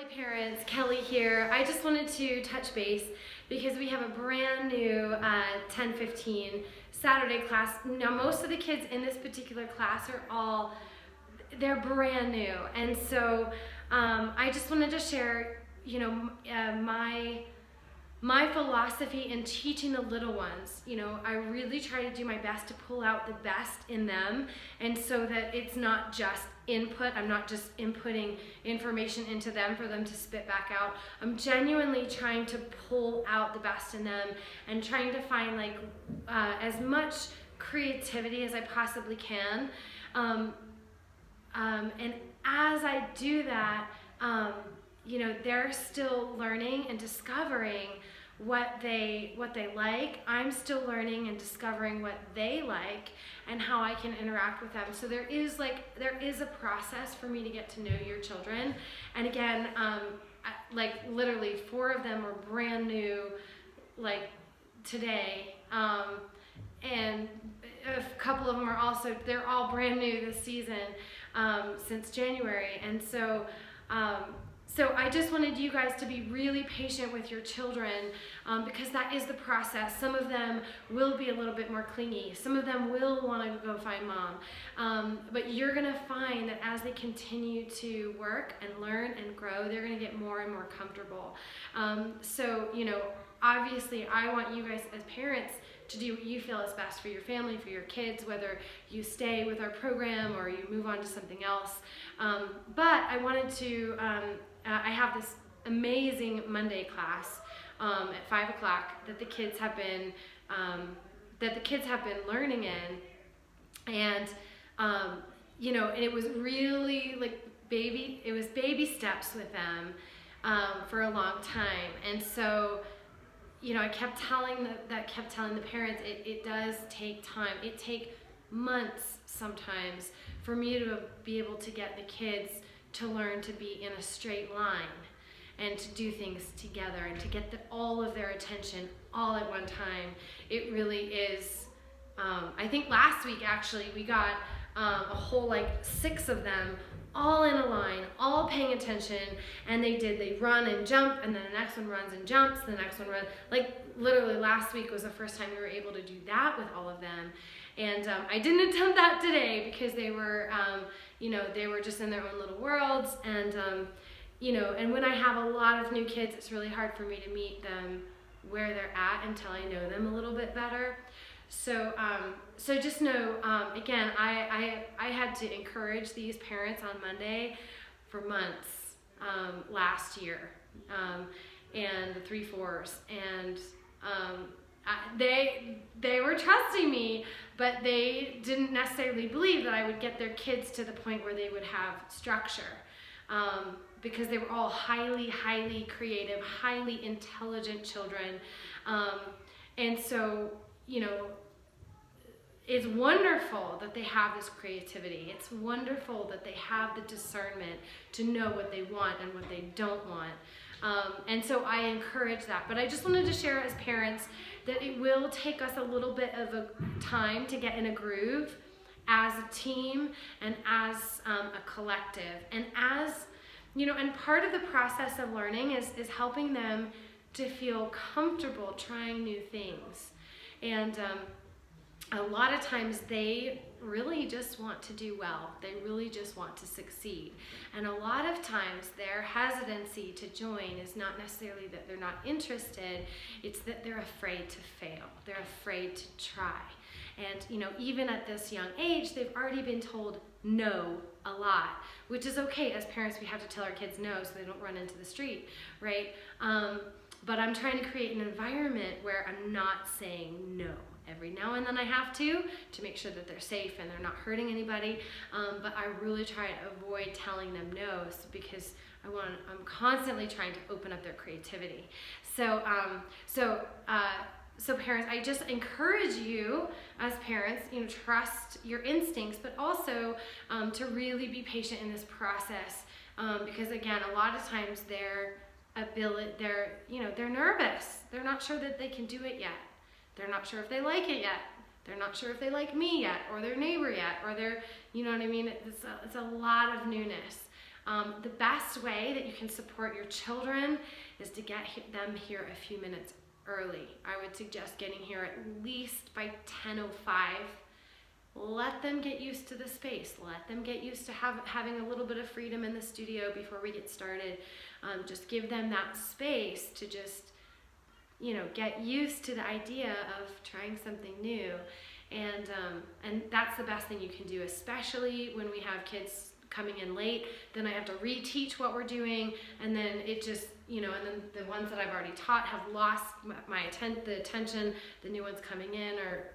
Hi parents, Kelly here. I just wanted to touch base because we have a brand new 10:15 Saturday class. Now most of the kids in this particular class they're brand new, and so I just wanted to share, my philosophy in teaching the little ones. I really try to do my best to pull out the best in them, and so that it's not just input. I'm not just inputting information into them for them to spit back out. I'm genuinely trying to pull out the best in them and trying to find as much creativity as I possibly can. And as I do that, they're still learning and discovering what they like. I'm still learning and discovering what they like and how I can interact with them. So there is a process for me to get to know your children. And again, literally 4 of them were brand new, today. And a couple of them they're all brand new this season, since January. And so I just wanted you guys to be really patient with your children, because that is the process. Some of them will be a little bit more clingy. Some of them will want to go find mom. But you're going to find that as they continue to work and learn and grow, they're going to get more and more comfortable. Obviously I want you guys as parents to do what you feel is best for your family, for your kids, whether you stay with our program or you move on to something else. But I wanted to, I have this amazing Monday class at 5 o'clock that the kids have been learning in, and it was really baby steps with them for a long time. And so I kept telling the parents, it does take time. It takes months sometimes for me to be able to get the kids to learn to be in a straight line and to do things together and to get all of their attention all at one time. It really is, I think last week actually we got a whole 6 of them all in a line, all paying attention, and they run and jump, and then the next one runs and jumps, the next one runs. Literally last week was the first time we were able to do that with all of them. And I didn't attempt that today because they were, they were just in their own little worlds. And, and when I have a lot of new kids, it's really hard for me to meet them where they're at until I know them a little bit better. So just know, again, I had to encourage these parents on Monday for months last year, and the 3-4s, and they were trusting me, but they didn't necessarily believe that I would get their kids to the point where they would have structure, because they were all highly creative, highly intelligent children, and so it's wonderful that they have this creativity. It's wonderful that they have the discernment to know what they want and what they don't want. And so I encourage that. But I just wanted to share as parents that it will take us a little bit of a time to get in a groove as a team and as a collective. And and part of the process of learning is helping them to feel comfortable trying new things. And a lot of times they really just want to do well. They really just want to succeed. And a lot of times their hesitancy to join is not necessarily that they're not interested, it's that they're afraid to fail. They're afraid to try. And even at this young age, they've already been told no a lot, which is okay. As parents, we have to tell our kids no so they don't run into the street, right? But I'm trying to create an environment where I'm not saying no. Every now and then I have to make sure that they're safe and they're not hurting anybody. But I really try to avoid telling them no, because I'm constantly trying to open up their creativity. So parents, I just encourage you as parents, trust your instincts, but also to really be patient in this process, because again, a lot of times they're nervous. They're not sure that they can do it yet. They're not sure if they like it yet. They're not sure if they like me yet, or their neighbor yet, or they're, you know what I mean? It's a lot of newness. The best way that you can support your children is to get them here a few minutes early. I would suggest getting here at least by 10:05. Let them get used to the space. Let them get used to having a little bit of freedom in the studio before we get started. Just give them that space to just, get used to the idea of trying something new. And that's the best thing you can do, especially when we have kids coming in late. Then I have to reteach what we're doing, and then it just, and then the ones that I've already taught have lost the attention. The new ones coming in or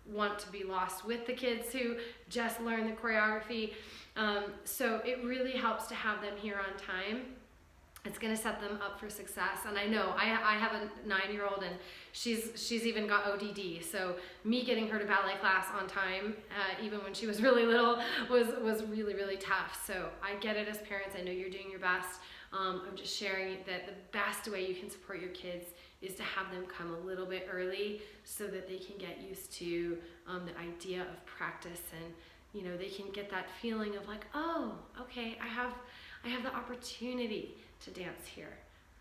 want to be lost with the kids who just learned the choreography. So it really helps to have them here on time. It's going to set them up for success. And I know I have a 9-year-old, and she's even got ODD. So me getting her to ballet class on time, even when she was really little, was really, really tough. So I get it as parents. I know you're doing your best. I'm just sharing that the best way you can support your kids is to have them come a little bit early so that they can get used to the idea of practice, and they can get that feeling of like, oh, okay, I have the opportunity to dance here,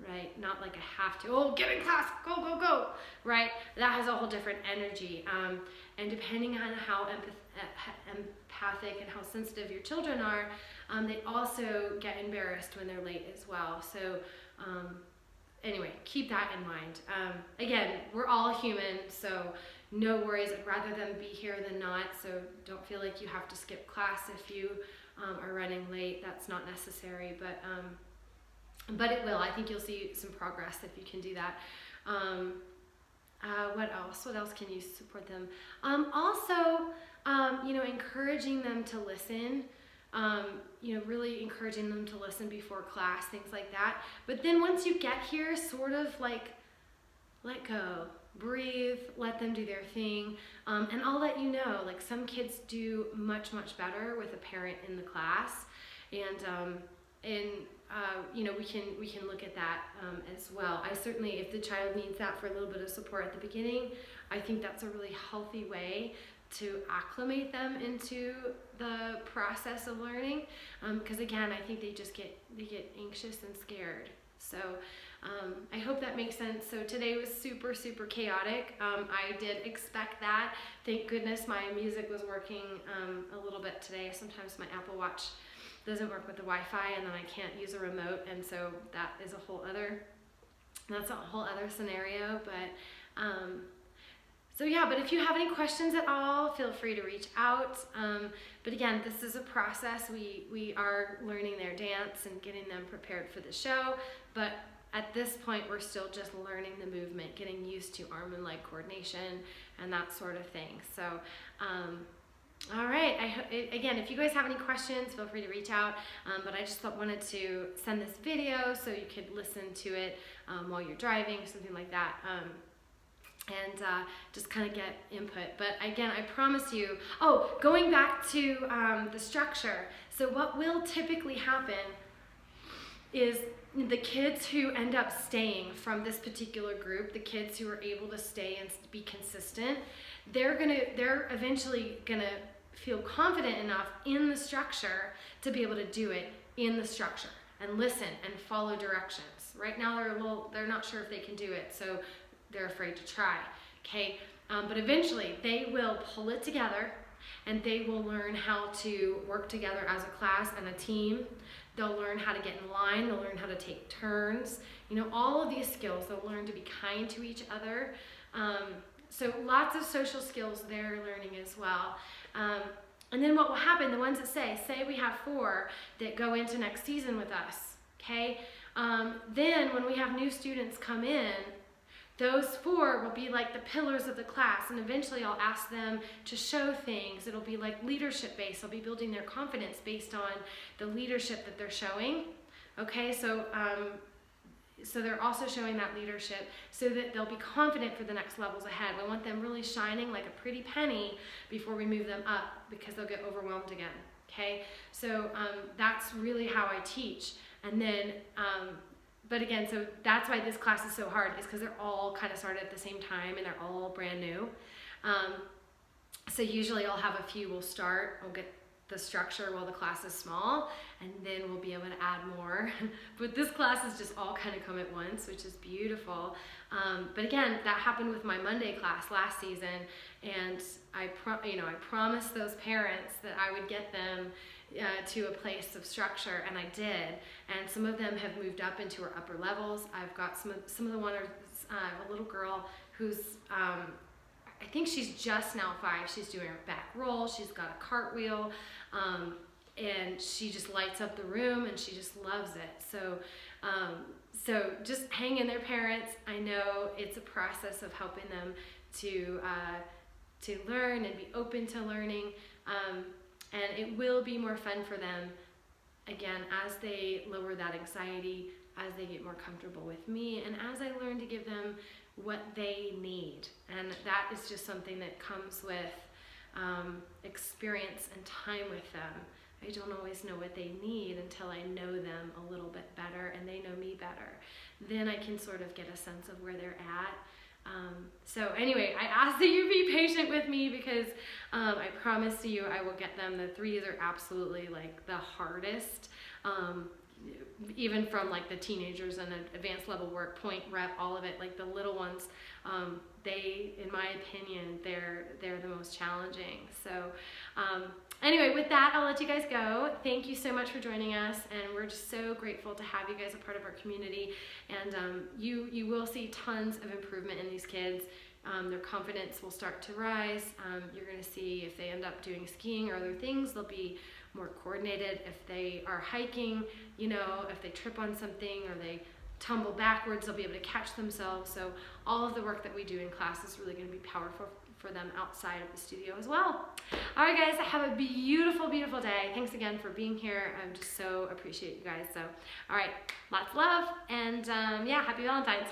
right? Not like I have to, oh, get in class, go, go, go, right? That has a whole different energy. And depending on how empathic and how sensitive your children are, they also get embarrassed when they're late as well. So anyway, keep that in mind. Again, we're all human, so no worries. I'd rather them be here than not, so don't feel like you have to skip class if you are running late. That's not necessary, but it will. I think you'll see some progress if you can do that. What else? What else can you support them? Also, encouraging them to listen. Really encouraging them to listen before class, things like that. But then once you get here, sort of like let go, breathe, let them do their thing. And I'll let you know, like some kids do much, much better with a parent in the class. And we can look at that as well. I certainly, if the child needs that for a little bit of support at the beginning, I think that's a really healthy way to acclimate them into the process of learning. Because again, I think they get anxious and scared. So I hope that makes sense. So today was super, super chaotic. I did expect that. Thank goodness my music was working a little bit today. Sometimes my Apple Watch doesn't work with the Wi-Fi, and then I can't use a remote, and so that's a whole other scenario. But if you have any questions at all, feel free to reach out. But again, this is a process. We are learning their dance and getting them prepared for the show, but at this point, we're still just learning the movement, getting used to arm and leg coordination and that sort of thing. So, all right. Again, if you guys have any questions, feel free to reach out. But I just wanted to send this video so you could listen to it while you're driving, something like that. And just kind of get input. But again, I promise you, going back to the structure. So what will typically happen is the kids who end up staying from this particular group, the kids who are able to stay and be consistent, they're eventually gonna feel confident enough in the structure to be able to do it in the structure and listen and follow directions. Right now they're not sure if they can do it, so they're afraid to try, okay? But eventually they will pull it together and they will learn how to work together as a class and a team. They'll learn how to get in line, they'll learn how to take turns, all of these skills. They'll learn to be kind to each other. So lots of social skills they're learning as well. And then what will happen, the ones that say we have 4 that go into next season with us, okay? Then when we have new students come in, those 4 will be like the pillars of the class, and eventually I'll ask them to show things. It'll be like leadership based. I'll be building their confidence based on the leadership that they're showing. Okay, so they're also showing that leadership so that they'll be confident for the next levels ahead. We want them really shining like a pretty penny before we move them up, because they'll get overwhelmed again. Okay, so that's really how I teach. And then but again, so that's why this class is so hard, is because they're all kind of started at the same time and they're all brand new. So usually I'll have a few will start, I'll get the structure while the class is small, and then we'll be able to add more. But this class is just all kind of come at once, which is beautiful. But again, that happened with my Monday class last season, and I promised those parents that I would get them to a place of structure, and I did. And some of them have moved up into our upper levels. I've got some of the one are a little girl who's I think she's just now 5. She's doing her back roll. She's got a cartwheel, and she just lights up the room, and she just loves it. So just hang in there, parents. I know it's a process of helping them to learn and be open to learning, and it will be more fun for them, again, as they lower that anxiety, as they get more comfortable with me, and as I learn to give them what they need. And that is just something that comes with experience and time with them. I don't always know what they need until I know them a little bit better and they know me better. Then I can sort of get a sense of where they're at. So anyway, I ask that you be patient with me, because I promise you I will get them. The 3s are absolutely like the hardest. Even from like the teenagers and advanced level work, point, rep, all of it, like the little ones, they, in my opinion, they're the most challenging. So anyway, with that, I'll let you guys go. Thank you so much for joining us, and we're just so grateful to have you guys a part of our community. And you will see tons of improvement in these kids. Their confidence will start to rise. You're going to see if they end up doing skiing or other things, they'll be more coordinated. If they are hiking, if they trip on something or they tumble backwards, they'll be able to catch themselves. So all of the work that we do in class is really going to be powerful for them outside of the studio as well. All right, guys, have a beautiful, beautiful day. Thanks again for being here. I just so appreciate you guys. So, all right, lots of love, and yeah, happy Valentine's.